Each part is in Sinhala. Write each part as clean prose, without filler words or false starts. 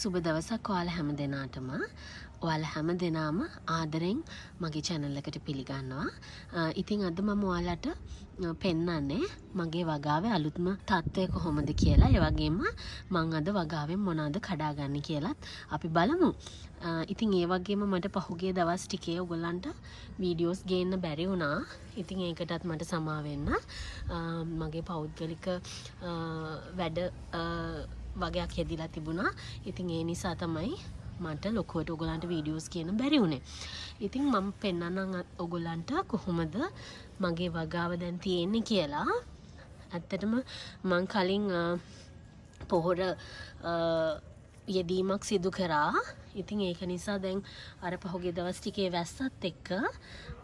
සුබ දවසක් ඔයාලා හැම දෙනාටම. ඔයාලා හැම දෙනාම ආදරෙන් මගේ channel එකට පිළිගන්නවා. ඉතින් අද මම ඔයාලට පෙන්නන්නේ මගේ වගාවේ අලුත්ම තත්ත්වය කොහොමද කියලා. ඒ වගේම මම අද වගාවෙන් මොනවද කඩාගන්නේ කියලාත් අපි බලමු. ඉතින් ඒ වගේම මට පහුගිය දවස් ටිකේ ඔයගලන්ට වීඩියෝස් ගේන්න බැරි වුණා. ඉතින් ඒකටත් මට සමා වෙන්න. මගේ පෞද්ගලික වැඩ වගයක් හෙදිලා තිබුණා. ඉතින් ඒ නිසා තමයි මට ලොකුවට ඔයගලන්ට වීඩියෝස් කියන්න බැරි වුණේ. ඉතින් මම පෙන්නන්නම් ඔයගලන්ට කොහොමද මගේ වගාව දැන් තියෙන්නේ කියලා. ඇත්තටම මම කලින් පොහොර යෙදීමක් සිදු කරා. ඉතින් ඒක නිසා දැන් අර පහුගිය දවස් ටිකේ වැස්සත් එක්ක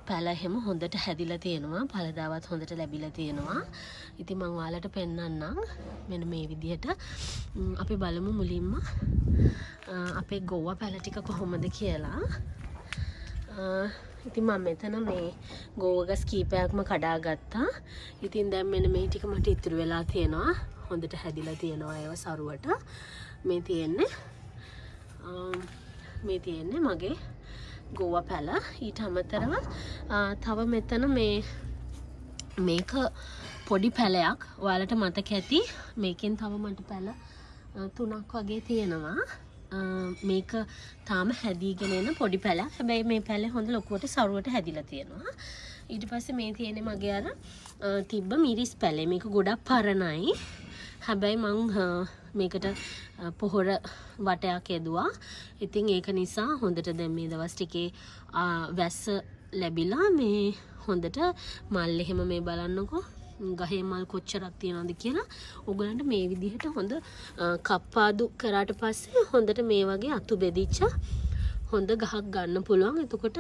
පැල හැම හොඳට හැදිලා තියෙනවා. පළදාවත් හොඳට ලැබිලා තියෙනවා. ඉතින් මම ඔයාලට පෙන්නන්නම් මෙන්න මේ විදිහට. අපි බලමු මුලින්ම අපේ ගෝවා පැල ටික කොහොමද කියලා. ඉතින් මම මෙතන මේ ගෝවා ගස් කීපයක්ම කඩා ගත්තා. ඉතින් දැන් මෙන්න මේ ටික මට ඉතුරු වෙලා තියෙනවා. හොඳට හැදිලා තියෙනවා ඒව සරුවට. මේ තියෙන්නේ මගේ ගෝවා පැල. ඊට අමතරව තව මෙතන මේක පොඩි පැලයක්. ඔයාලට මතක ඇති මේකෙන් තව මට පැල 3ක් වගේ තියෙනවා. මේක තාම හැදීගෙන එන පොඩි පැලක්. හැබැයි මේ පැලේ හොඳ ලොකුවට සරුවට හැදිලා තියෙනවා. ඊට පස්සේ මේ තියෙන්නේ මගේ අර තිබ්බ මිරිස් පැලේ. මේක ගොඩක් පරණයි. හැබැයි මං මේකට පොහොර වටයක් යෙදුවා. ඉතින් ඒක නිසා හොඳට දැන් මේ දවස් ටිකේ වැස්ස ලැබිලා මේ හොඳට මල් එහෙම මේ බලන්නකෝ ගහේ මල් කොච්චරක් තියනවද කියලා. ඔයගලන්ට මේ විදිහට හොඳ කප්පාදු කරාට පස්සේ හොඳට මේ වගේ අතු බෙදිච්ච හොඳ ගහක් ගන්න පුළුවන්. එතකොට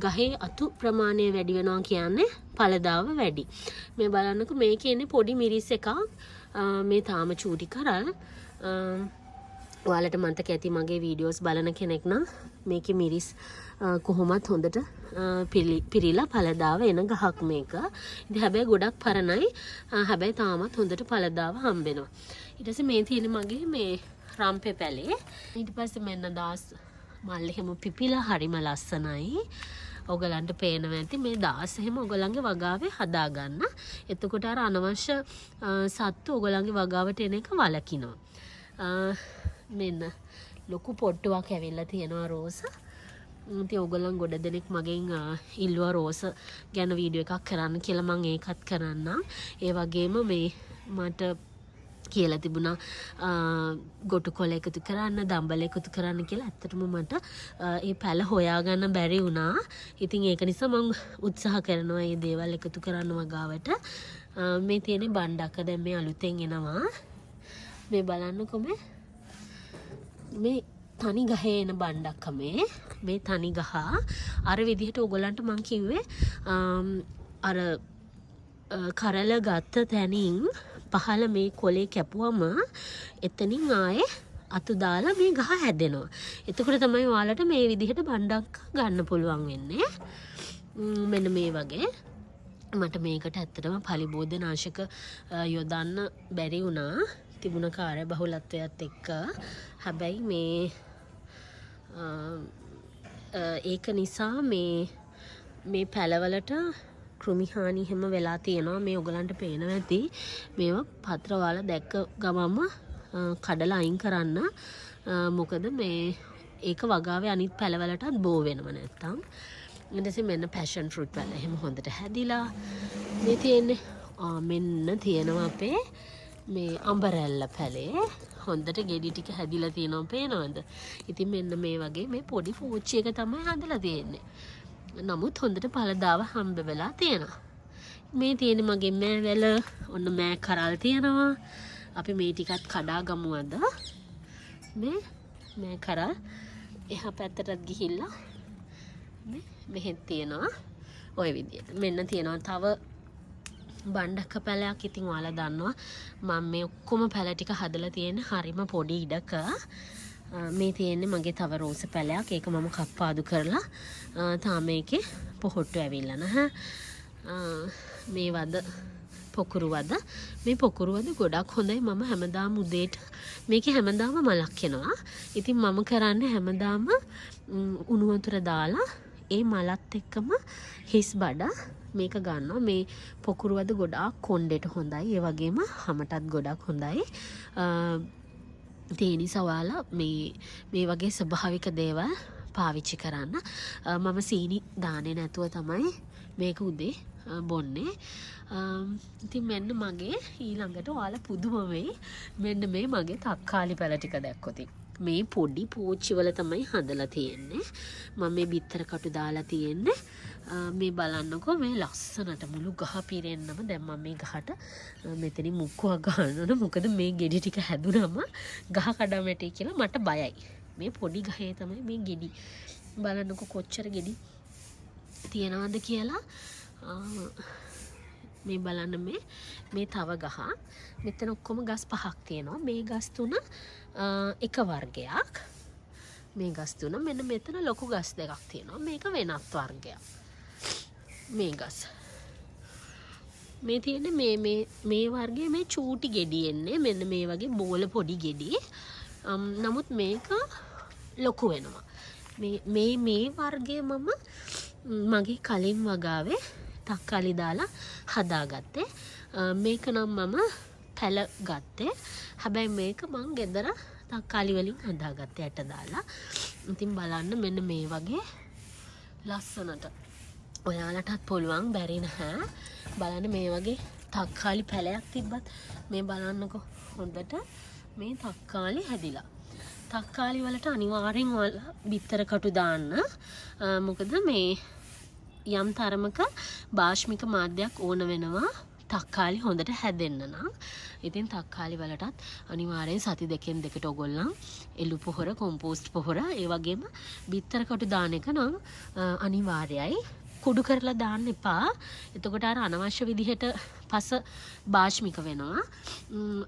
ගහේ අතු ප්‍රමාණය වැඩි වෙනවා කියන්නේ ඵලදාව වැඩි. මේ බලන්නකෝ මේකේ ඉන්නේ පොඩි මිරිස් එකක්. මේ තාම චූටි කරල්. ඔයාලට මතක ඇති මගේ වීඩියෝස් බලන කෙනෙක් නම් මේකේ මිරිස් කොහොමත් හොඳට පිරීලා ඵලදාව එන ගහක් මේක. ඉතින් හැබැයි ගොඩක් පරණයි. හැබැයි තාමත් හොඳට ඵලදාව හම්බෙනවා. ඊට පස්සේ මේ තියෙන මගේ මේ රම්පේ පැලේ. ඊට පස්සේ මෙන්න දාස් මල් එහෙම පිපිලා හරිම ලස්සනයි. ඔයගලන්ට පේනවා ඇති මේ දාස් එහෙම ඔයගලන්ගේ වගාවේ හදාගන්න. එතකොට අර අනවශ්‍ය සත්තු ඔයගලන්ගේ වගාවට එන එක වළකිනවා. මෙන්න ලොකු පොට්ටුවක් ඇවිල්ලා තියෙනවා රෝස. ඉතින් ඔයගලන් ගොඩ දෙනෙක් මගෙන් ඉල්ලුවා රෝස ගැන වීඩියෝ එකක් කරන්න කියලා. මම ඒකත් කරන්නම්. ඒ වගේම මේ මට කියලා තිබුණා ගොටු කොළ එකතු කරන්න, දම්බල එකතු කරන්න කියලා. ඇත්තටම මට ඒ පැල හොයාගන්න බැරි වුණා. ඉතින් ඒක නිසා මම උත්සාහ කරනවා මේ දේවල් එකතු කරන්න වගාවට. මේ තියෙන බණ්ඩක්ක දැන් මේ අලුතෙන් එනවා. මේ බලන්නකො මේ තනි ගහේ එන බණ්ඩක්ක මේ තනි ගහ. අර විදිහට ඔයගලන්ට මම කිව්වේ අර කරල ගත්ත තැනින් පහළ මේ කොලේ කැපුවම එතනින් ආයේ අතු දාලා මේ ගහ හැදෙනවා. එතකොට තමයි ඔයාලට මේ විදිහට බණ්ඩක් ගන්න පුළුවන් වෙන්නේ. මෙන්න මේ වගේ. මට මේකට ඇත්තටම පලිබෝධනාශක යොදන්න බැරි වුණා. තිබුණ කාර්ය බහුලත්වයත් එක්ක. හැබැයි මේ ඒක නිසා මේ පැලවලට කෘමිහානි හැම වෙලා තියෙනවා. මේ ඔයගලන්ට පේනවා ඇති. මේවා පත්‍ර වල දැක්ක ගමම කඩලා අයින් කරන්න. මොකද මේ ඒක වගාවේ අනිත් පැලවලටත් බෝ වෙනව නැත්තම්. ඊට පස්සේ මෙන්න පැෂන් ෆෘට් පැල එහෙම හොඳට හැදිලා මේ තියෙන්නේ. මෙන්න තියෙනවා අපේ මේ අඹරැල්ල පැලේ. හොඳට ගෙඩි ටික හැදිලා තියෙනවා පේනවද? ඉතින් මෙන්න මේ වගේ මේ පොඩි පූච්චි එක තමයි හදලා තියෙන්නේ. නමුත් හොඳට ඵලදාව හම්බ වෙලා තියෙනවා. මේ තියෙන මගේ මෑවැල ඔන්න මෑ කරල් තියෙනවා. අපි මේ ටිකත් කඩා ගමු අද. මේ මෑ කරල් එහා පැත්තටත් ගිහිල්ලා මෙහෙත් තියෙනවා. ওই විදිහට. මෙන්න තියෙනවා තව බණ්ඩක්ක පැලයක්. ඉතින් ඔයාලා දන්නවා මම මේ ඔක්කොම පැල ටික හදලා තියෙන්නේ හරිම පොඩි ඉඩක. මේ තියෙන්නේ මගේ තව රෝස පැලයක්. ඒක මම කප්පාදු කරලා තාම මේකේ පොහොට්ටු ඇවිල්ලා නැහැ. මේ වද පොකුරු වද. මේ පොකුරු වද ගොඩක් හොඳයි. මම හැමදාම උදේට මේකේ හැමදාම මලක් එනවා. ඉතින් මම කරන්නේ හැමදාම උණු වතුර දාලා ඒ මලත් එක්කම හිස් බඩ මේක ගන්නවා. මේ පොකුරු වද ගොඩාක් කොණ්ඩෙට හොඳයි. ඒ වගේම හැමටත් ගොඩක් හොඳයි. ඒ නිසා ඔයාලා මේ වගේ ස්වභාවික දේවල් පාවිච්චි කරන්න. මම සීනි දාන්නේ නැතුව තමයි මේක උදේ බොන්නේ. ඉතින් මෙන්න මගේ ඊළඟට ඔයාලා පුදුම වෙයි. මෙන්න මේ මගේ තක්කාලි පැල ටික දැක්කොත්. මේ පොඩි පෝච්චි වල තමයි හදලා තියෙන්නේ. මම මේ බිත්තර කටු දාලා තියෙන්නේ. මේ බලන්නකෝ මේ ලස්සනට මුළු ගහ පිරෙන්නම දැන් මම මේ ගහට මෙතනින් මුක්කුවක් ගන්නවනේ. මොකද මේ ගෙඩි ටික හැදුනම ගහ කඩමැටි කියලා මට බයයි. මේ පොඩි ගහේ තමයි මේ ගෙඩි. බලන්නකෝ කොච්චර ගෙඩි තියනවද කියලා. මේ බලන්න මේ තව ගහ. මෙතන ඔක්කොම ගස් 5ක් තියෙනවා. මේ ගස් 3 එක වර්ගයක්. මේ ගස් 3 මෙන්න මෙතන ලොකු ගස් 2ක් තියෙනවා. මේක වෙනත් වර්ගයක්. මේ ගස්. මේ තියෙන්නේ මේ වර්ගයේ මේ චූටි ගෙඩි එන්නේ. මෙන්න මේ වගේ බෝල පොඩි ගෙඩි. නමුත් මේක ලොකු වෙනවා. මේ වර්ගයේ මම මගේ කලින් වගාවේ තක්කාලි දාලා හදාගත්තේ. මේක නම් මම පැල ගත්තේ. හැබැයි මේක මං ගෙදර තක්කාලි වලින් හදාගත්තේ ඇට දාලා. ඉතින් බලන්න මෙන්න මේ වගේ ලස්සනට. ඔයාලටත් පුළුවන් බැරි නැහැ. බලන්න මේ වගේ තක්කාලි පැලයක් තිබ්බත් මේ බලන්නකෝ හොඳට මේ තක්කාලි හැදිලා. තක්කාලි වලට අනිවාර්යෙන් ඔයාලා බිත්තර කටු දාන්න. මොකද මේ යම් තරමක භාෂ්මික මාධ්‍යයක් ඕන වෙනවා තක්කාලි හොඳට හැදෙන්න නම්. ඉතින් තක්කාලි වලටත් අනිවාර්යෙන් සති දෙකෙන් දෙකට ඔයගොල්ලන් එළු පොහොර, කොම්පෝස්ට් පොහොර, ඒ වගේම බිත්තර කටු දාන එක නම් අනිවාර්යයි. කුඩු කරලා දාන්න එපා. එතකොට අර අනවශ්‍ය විදිහට පස භාෂ්මික වෙනවා.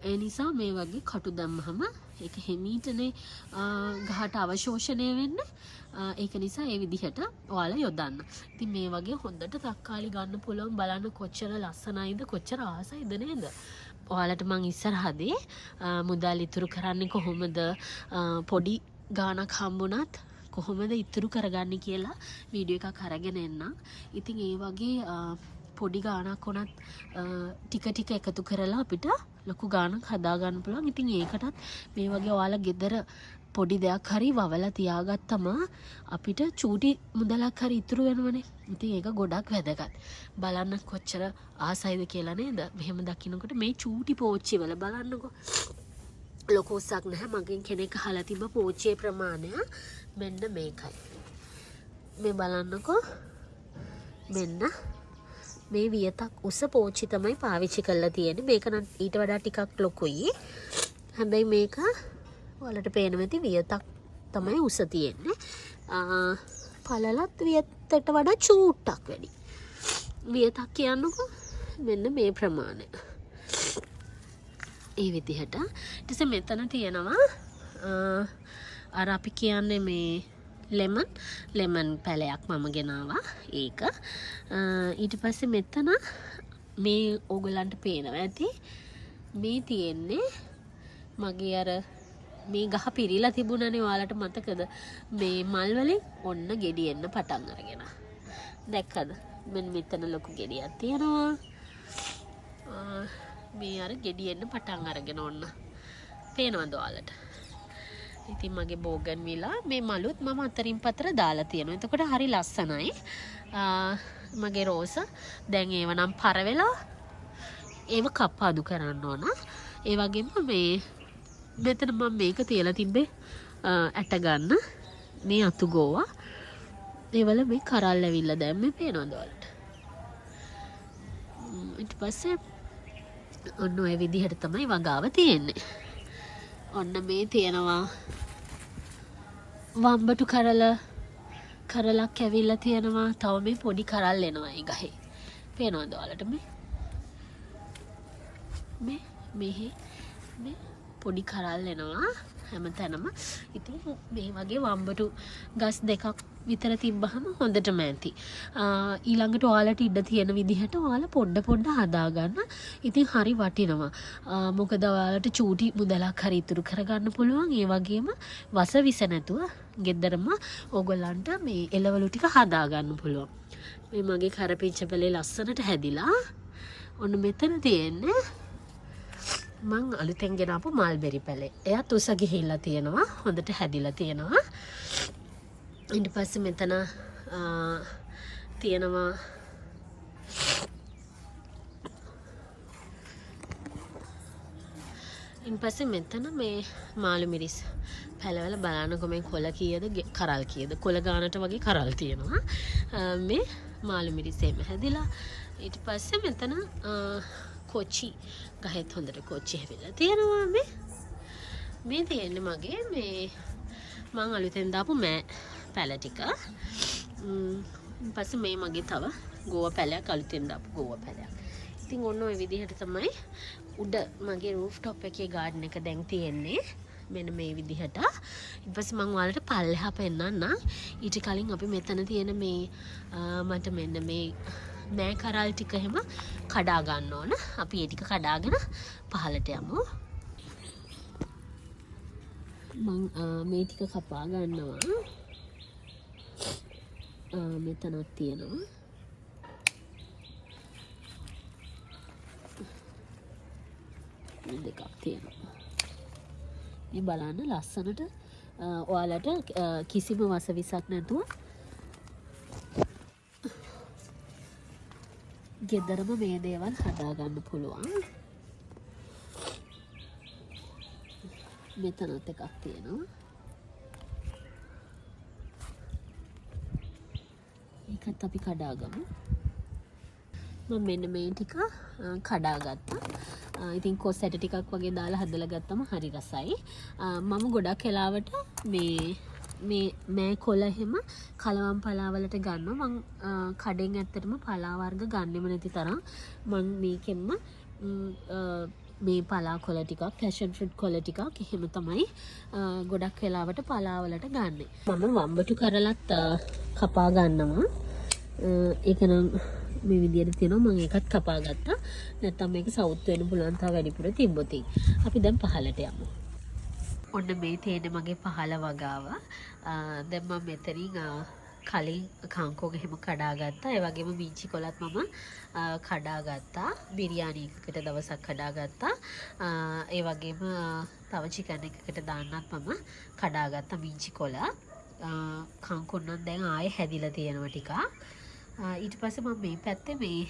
ඒ නිසා මේ වගේ කටු දැම්මහම ඒක හිමීටනේ ගහට අවශෝෂණය වෙන්නේ. ඒක නිසා ඒ විදිහට ඔයාලා යොදන්න. ඉතින් මේ වගේ හොඳට තක්කාලි ගන්න පුළුවන්. බලන්න කොච්චර ලස්සනයිද, කොච්චර ආසයිද නේද? ඔයාලට මං ඉස්සරහදී මුදල් ඉතුරු කරන්නේ කොහොමද, පොඩි ගාණක් හම්බුණත් කොහොමද ඉතුරු කරගන්නේ කියලා වීඩියෝ එකක් අරගෙන එන්නම්. ඉතින් ඒ වගේ පොඩි ගාණක් වුණත් ටික ටික එකතු කරලා අපිට ලොකු ගාණක් හදා ගන්න පුළුවන්. ඉතින් ඒකටත් මේ වගේ ඔයාලා ගෙදර පොඩි දෙයක් හරි වවලා තියාගත්තම අපිට චූටි මුදලක් හරි ඉතුරු වෙනවනේ. ඉතින් ඒක ගොඩක් වැදගත්. බලන්න කොච්චර ආසයිද කියලා නේද? මෙහෙම දකින්නකොට මේ චූටි පෝච්චි වල බලන්නකෝ. ලොකු උසක් නැහැ. මගෙන් කෙනෙක් අහලා තිබ්බ පෝච්චියේ ප්‍රමාණය මෙන්න මේකයි. මේ බලන්නකෝ. මෙන්න මේ වියතක් උස පෝච්චි තමයි පාවිච්චි කරලා තියෙන්නේ. මේක නම් ඊට වඩා ටිකක් ලොකුයි. හැබැයි මේක ඔයාලට පේනවා ඇති වියතක් තමයි උස තියෙන්නේ. පළලත් වියතට වඩා චූට්ටක් වැඩි. වියතක් කියන්නකෝ මෙන්න මේ ප්‍රමාණය. ඒ විදිහට. ඊට පස්සේ මෙතන තියෙනවා අර අපි කියන්නේ මේ ලෙමන් පැලයක් මම ගෙනාවා. ඒක. ඊට පස්සේ මෙතන මේ ඕගලන්ට පේනවා ඇති මේ තියෙන්නේ මගේ අර මේ ගහ පිරීලා තිබුණනේ. ඔයාලට මතකද? මේ මල් වලින් ඔන්න ගෙඩි එන්න පටන් අරගෙන. දැක්කද? මෙතන ලොකු ගෙඩියක් තියෙනවා. මේ අර ගෙඩි එන්න පටන් අරගෙන ඔන්න. පේනවද ඔයාලට? ඉතින් මගේ බෝගන් විලා මේ මලුත් මම අතරින් පතර දාලා තියෙනවා. එතකොට හරි ලස්සනයි. මගේ රෝස දැන් ඒව නම් පර වෙලා ඒව කප්පාදු කරන්න ඕන. ඒ වගේම මේ මෙතන මම මේක තියලා තිබ්බේ ඇට ගන්න මේ අතු ගෝවා. ඒවල මේ කරල් ඇවිල්ලා දැම්මේ පේනවද ඔයාලට? ඊට පස්සේ ඔන්න ඔය විදිහට තමයි වගාව තියෙන්නේ. ඔන්න මේ තියෙනවා වම්බටු කරලක් ඇවිල්ලා තියෙනවා. තව මේ පොඩි කරල් එනවා ඒ ගහේ. පේනවද ඔයාලට මේ පොඩි කරල් එනවා. හැමතැනම. ඉතින් මේ වගේ වම්බටු ගස් දෙකක් විතර තිබ්බහම හොඳටම ඇති. ඊළඟට ඔයාලට ඉඩ තියෙන විදිහට ඔයාලා පොඩ හදා ගන්න. ඉතින් හරි වටිනවා. මොකද ඔයාලට චූටි මුදලක් හරි ඉතුරු කරගන්න පුළුවන්. ඒ වගේම වස විස නැතුව ගෙදරම ඕගොල්ලන්ට මේ එළවලු ටික හදා ගන්න පුළුවන්. මේ මගේ කරපිංච පැලේ ලස්සනට හැදිලා ඔන්න මෙතන තියෙන්නේ මං අලුතෙන් ගෙනාපු මල්බෙරි පැලේ. එයත් උස ගිහිල්ලා තියෙනවා. හොඳට හැදිලා තියෙනවා. ඊට පස්සේ මෙතන තියෙනවා ඊට පස්සේ මෙතන මේ මාළු මිරිස් පැලවල බලන්නකො මේ කොළ කීයද කරල් කීයද කොළ ගානට වගේ කරල් තියෙනවා. මේ මාළු මිරිස් එහෙම හැදිලා ඊට පස්සේ මෙතන කොච්චි ගහෙත් හොඳට කොච්චි හැවිලා තියෙනවා. මේ තියෙන්නේ මගේ මේ මං අලුතෙන් දාපු මෑ පැල ටික. පස්සේ මේ මගේ තව ගෝව පැලයක් අලුතෙන් දාපු ගෝව පැලයක්. ඉතින් ඔන්න ඔය විදිහට තමයි උඩ මගේ රූෆ් টොප් එකේ ගාඩන් එක දැන් තියෙන්නේ. මෙන්න මේ විදිහට. ඊට පස්සේ මම ඔයාලට පල්ලෙහා පෙන්නන්නම්. ඊට කලින් අපි මෙතන තියෙන මේ මට මෙන්න මේ නෑ කරල් ටික එහෙම කඩා ගන්න ඕන. අපි ඒ ටික කඩාගෙන පහලට යමු. මං මේ ටික කපා ගන්නවා. මෙතනක් තියෙනවා. දෙකක් තියෙනවා. මේ බලන්න ලස්සනට ඔයාලට කිසිම වසවිසක් නැතුව ගෙදරම මේ දේවල් හදාගන්න පුළුවන්. මෙතනත් එකක් තියෙනවා. ඒකත් අපි කඩාගමු. මම මෙන්න මේ ටික කඩාගත්තා. ඉතින් කොස් ඇට ටිකක් වගේ දාලා හදලා ගත්තම හරි රසයි. මම ගොඩක් වෙලාවට මේ කොළ එහෙම කලවම් පලාවලට ගන්නවා. මං කඩෙන් ඇත්තටම පලා වර්ග ගන්නෙම නැති තරම් මං මේකෙන්ම මේ පලා කොළ ටිකක් පැෂන් ෆෘට් කොළ ටිකක් එහෙම තමයි ගොඩක් වෙලාවට පලාවලට ගන්නෙ. මම වම්බටු කරලත් කපා ගන්නවා. ඒක නම් මේ විදියට තියෙනවා. මම ඒකත් කපා ගත්තා. නැත්තම් මේක සවුත් වෙන්න පුළුවන් තා වැඩිපුර තිබ්බොත්. අපි දැන් පහලට යමු. ඔන්න මේ තියෙන්නේ මගේ පහල වගාව. දැන් මම මෙතනින් කලින් කංකෝග එහෙම කඩාගත්තා. ඒ වගේම බීචි කොලත් මම කඩාගත්තා. බිරියානි එකකට දවසක් කඩාගත්තා. ඒ වගේම තව චිකන් එකකට දාන්නත් මම කඩාගත්තා බීචි කොල. කංකුන්නන් දැන් ආයේ හැදිලා තියෙනවා ටිකක්. ඊට පස්සේ මම මේ පැත්තේ මේ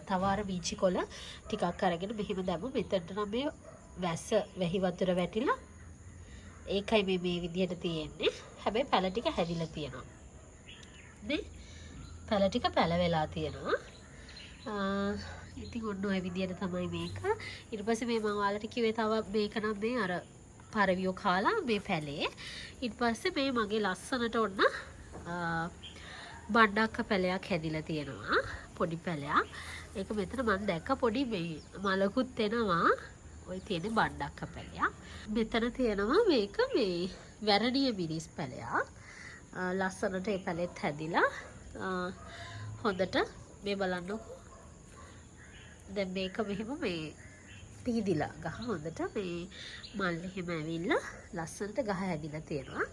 තවාර බීචි කොල ටිකක් අරගෙන මෙහෙම දැම්ම. මෙතනට නම් මේ වැස්ස වැහි වතුර වැටිලා ඒකයි මේ විදිහට තියෙන්නේ. හැබැයි පැල ටික හැදිලා තියෙනවා. නේ? පැල ටික පැල වෙලා තියෙනවා. ඉතින් ඔන්න ඔය විදිහට තමයි මේක. ඊට පස්සේ මේ මම ඔයාලට කිව්වේ තව මේක නම් මේ අර පරවියෝ කාලා මේ පැලේ. ඊට පස්සේ මේ මගේ ලස්සනට ඔන්න බණ්ඩක්ක පැලයක් හැදිලා තියෙනවා. පොඩි පැලයක්. ඒක මෙතන මම දැක්ක පොඩි මේ මලකුත් එනවා. ඔය තියෙන බණ්ඩක්ක පැලයක්. මෙතන තියෙනවා මේක මේ වැරණිය මිරිස් පැලයක්. ලස්සනට ඒ පැලෙත් හැදිලා හොඳට මේ බලන්නකො. දැන් මේක මෙහෙම මේ පීදිලා ගහ හොඳට මේ මල් එහෙම ඇවිල්ලා ලස්සනට ගහ හැදිලා තියෙනවා.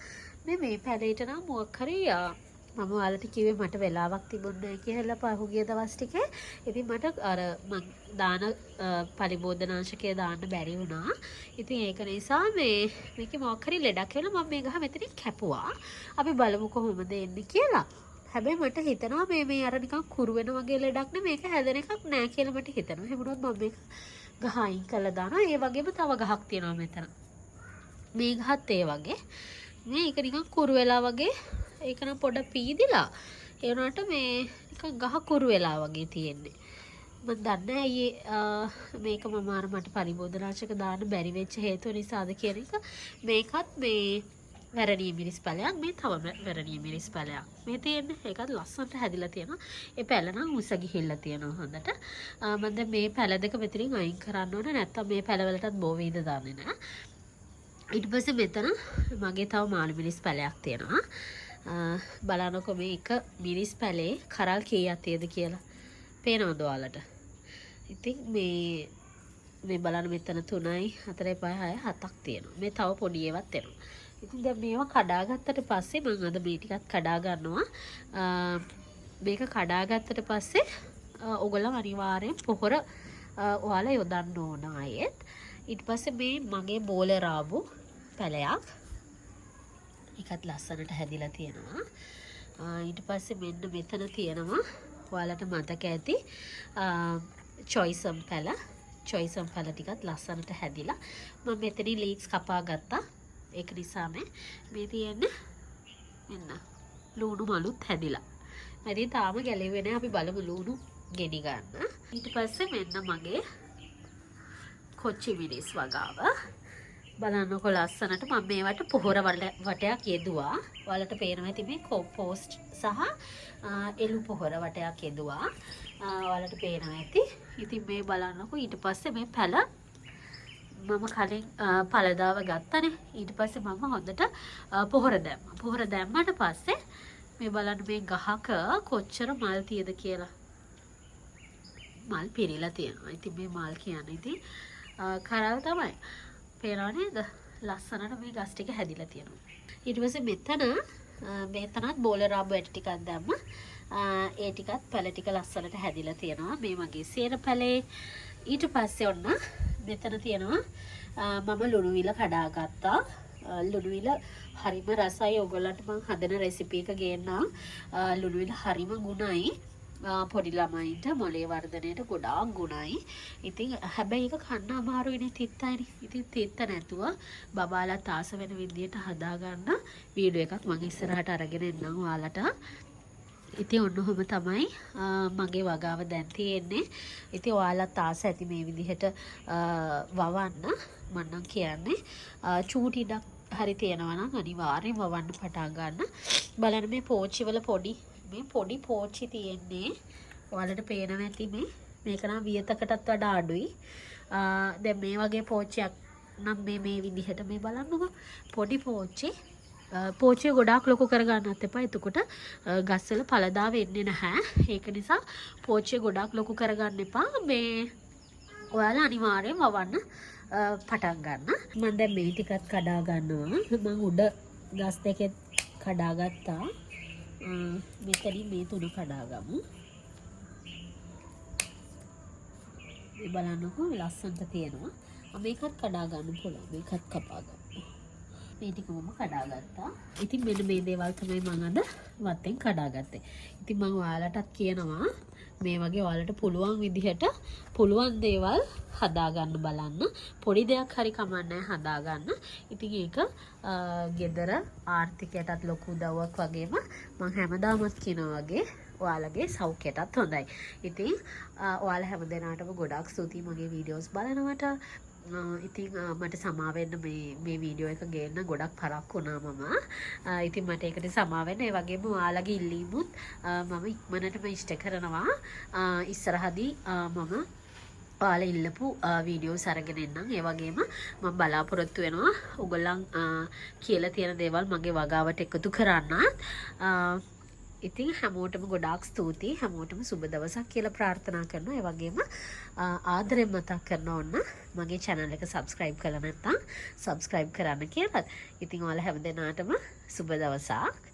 මේ පැලේට නම් මොකක් හරි මම ඔයාලට කිව්වේ මට වෙලාවක් තිබුණේ නැහැ කියලා පහුගිය දවස් ටිකේ. ඉතින් මට අර මං දාන පරිබෝධනාශකය දාන්න බැරි වුණා. ඉතින් ඒක නිසා මේකේ මොකක් හරි ලෙඩක් වෙලා මම මේ ගහ මෙතනින් කැපුවා. අපි බලමු කොහොමද එන්නේ කියලා. හැබැයි මට හිතෙනවා මේ අර නිකන් කුරු වෙන වගේ ලෙඩක් නේ මේක හැදෙන එකක් නෑ කියලා මට හිතෙනවා. එහෙම වුණොත් මම මේක ගහ අයින් කරලා දානවා. ඒ වගේම තව ගහක් තියෙනවා මෙතන. මේ ගහත් ඒ වගේ. මේක නිකන් කුරු වෙලා වගේ ඒක නම් පොඩ පීදිලා ඒ වුණාට මේ නිකන් ගහ කුරු වෙලා වගේ තියෙන්නේ. මම දන්නේ ඇයි මේක මම අර මට පරිබෝධනාශක දාන්න බැරි වෙච්ච හේතුව නිසාද කියන එක. මේකත් මේ වැරණිය මිරිස් පැලයක්. මේ තව වැරණිය මිරිස් පැලයක් මේ තියෙන්නේ. ඒකත් ලස්සනට හැදිලා තියෙනවා. ඒ පැල නම් උස ගිහිල්ලා තියෙනවා හොඳට. මම දැන් මේ පැල දෙක මෙතනින් අයින් කරන්න ඕන. නැත්තම් මේ පැලවලටත් බෝ වේද දන්නේ නැහැ. ඊට පස්සේ මෙතන මගේ තව මාළු මිරිස් පැලයක් තියෙනවා. බලන්නකො මේ එක මිරිස් පැලේ කරල් කීයක් තියෙද කියලා. පේනවද ඔයාලට? ඉතින් මේ බලන්න මෙතන 3යි 4යි 5යි 7ක් තියෙනවා. මේ තව පොඩි ඒවාත් එනවා. ඉතින් දැන් මේවා කඩාගත්තට පස්සේ මම අද මේ ටිකත් කඩා ගන්නවා. මේක කඩාගත්තට පස්සේ ඔයගොල්ලෝ අනිවාර්යෙන් පොහොර ඔයාලා යොදන්න ඕන ආයෙත්. ඊට පස්සේ මේ මගේ බෝල රාබු පැලයක් එකත් ලස්සනට හැදිලා තියෙනවා. ඊට පස්සේ මෙන්න මෙතන තියෙනවා ඔයාලට මතක ඇති චොයිසම් පැල. චොයිසම් පැල ටිකත් ලස්සනට හැදිලා මම මෙතනින් ලීක්ස් කපා ගත්තා. ඒක නිසා මේ තියෙන්නේ මෙන්න ලුණු මලුත් හැදිලා. ඉතින් තාම ගැලෙන්නේ නැහැ. අපි බලමු ලුණු ගෙඩි ගන්න. ඊට පස්සේ මෙන්න මගේ කොච්චි මිරිස් වගාව. බලන්නකො ලස්සනට මම මේවට පොහොර වටයක් යෙදුවා. ඔයාලට පේනවා ඇති මේ කොම්පෝස්ට් සහ එළු පොහොර වටයක් යෙදුවා. ඔයාලට පේනවා ඇති. ඉතින් මේ බලන්නකො ඊට පස්සේ මේ පැල මම කලින් පළදාව ගත්තනේ. ඊට පස්සේ මම හොඳට පොහොර දැම්මා. පොහොර දැම්මට පස්සේ මේ බලන්න මේ ගහක කොච්චර මල් තියද කියලා. මල් පිරීලා තියෙනවා. ඉතින් මේ මල් කියන්නේ ඉතින් කරල් තමයි. පේනව නේද? ලස්සනට මේ ගස් ටික හැදිලා තියෙනවා. ඊට පස්සේ මෙතනත් බෝල රාබු ඇට ටිකක් දැම්මා. ඒ ටිකත් පැල ටික ලස්සනට හැදිලා තියෙනවා. මේ මගේ සේන පැලේ. ඊට පස්සේ ඔන්න මෙතන තියෙනවා මම ලුණු විල කඩා ගත්තා. ලුණු විල හරිම රසයි. ඔයගොල්ලන්ට මම හදන රෙසිපි එක ගේන්නම්. ලුණු විල හරිම ගුණයි. පොඩි ළමයින්ට මොලේ වර්ධනයට ගොඩාක් ගුණයි. ඉතින් හැබැයි ඒක කන්න අමාරුයිනේ තිත්තයිනේ. ඉතින් තිත්ත නැතුව බබාලත් ආස වෙන විදියට හදාගන්න වීඩියෝ එකක් මම ඉස්සරහට අරගෙන එන්නම් ඔයාලට. ඉතින් ඔන්නෝම තමයි මගේ වගාව දැන් තියෙන්නේ. ඉතින් ඔයාලත් ආස ඇති මේ විදිහට වවන්න. මම නම් කියන්නේ චූටි ඉඩක් හරි තියෙනවා නම් අනිවාර්යෙන් වවන්න පටන් ගන්න. බලන්න මේ පෝච්චි වල පොඩි පෝච්චි තියෙන්නේ. ඔයාලට පේනවා ඇති මේක නම් වියතකටත් වඩා අඩුයි. දැන් මේ වගේ පෝච්චියක් නම් මේ විදිහට මේ බලන්නකො. පොඩි පෝච්චිය ගොඩාක් ලොකු කරගන්නත් එපා. එතකොට ගස්වල පළදා වෙන්නේ නැහැ. ඒක නිසා පෝච්චිය ගොඩාක් ලොකු කරගන්න එපා. මේ ඔයාලා අනිවාර්යෙන් වවන්න පටන් ගන්න. මම දැන් මේ ටිකත් කඩා ගන්නවා. මම උඩ ගස් දෙකෙත් කඩා ගත්තා. මෙතනින් මේ තුන කඩා ගමු. මේ බලන්නකො ලස්සනට තියෙනවා. මේකත් කඩා ගන්න පුළුවන්. මේකත් කපා ගන්න. මේ ටිකම කඩා ගත්තා. ඉතින් මෙන්න මේ දේවල් තමයි මම අද වත්තෙන් කඩා ගත්තේ. ඉතින් මම ඔයාලටත් කියනවා මේ වගේ ඔයාලට පුළුවන් විදිහට පුළුවන් දේවල් හදාගන්න බලන්න. පොඩි දෙයක් හරි කමන්නේ හදාගන්න. ඉතින් ඒක ගෙදර ආර්ථිකයටත් ලොකු උදව්වක් වගේම මම හැමදාමත් කියනවා වගේ ඔයාලගේ සෞඛ්‍යයටත් හොඳයි. ඉතින් ඔයාලා හැමදෙනාටම ගොඩාක් ස්තුතියි මගේ වීඩියෝස් බලනවට. ඉතින් මට සමා වෙන්න මේ වීඩියෝ එක ගේන්න ගොඩක් පරක් වුණා මම. ඉතින් මට ඒකට සමා වෙන්න. ඒ වගේම ඔයාලගේ ඉල්ලීමුත් මම ඉක්මනටම ඉෂ්ට කරනවා. ඉස්සරහදී මම ඔයාලා ඉල්ලපු වීඩියෝස් අරගෙන එන්නම්. ඒ වගේම මම බලාපොරොත්තු වෙනවා ඔයගොල්ලන් කියලා තියෙන දේවල් මගේ වගාවට එකතු කරන්න. ඉතින් හැමෝටම ගොඩාක් ස්තුතියි. හැමෝටම සුබ දවසක් කියලා ප්‍රාර්ථනා කරනවා. ඒ වගේම ආදරෙන් මතක් කරනවා ඔන්න මගේ channel එක subscribe කරලා නැත්නම් subscribe කරන්න කියලා. ඉතින් ඔයාලා හැමදෙනාටම සුබ දවසක්.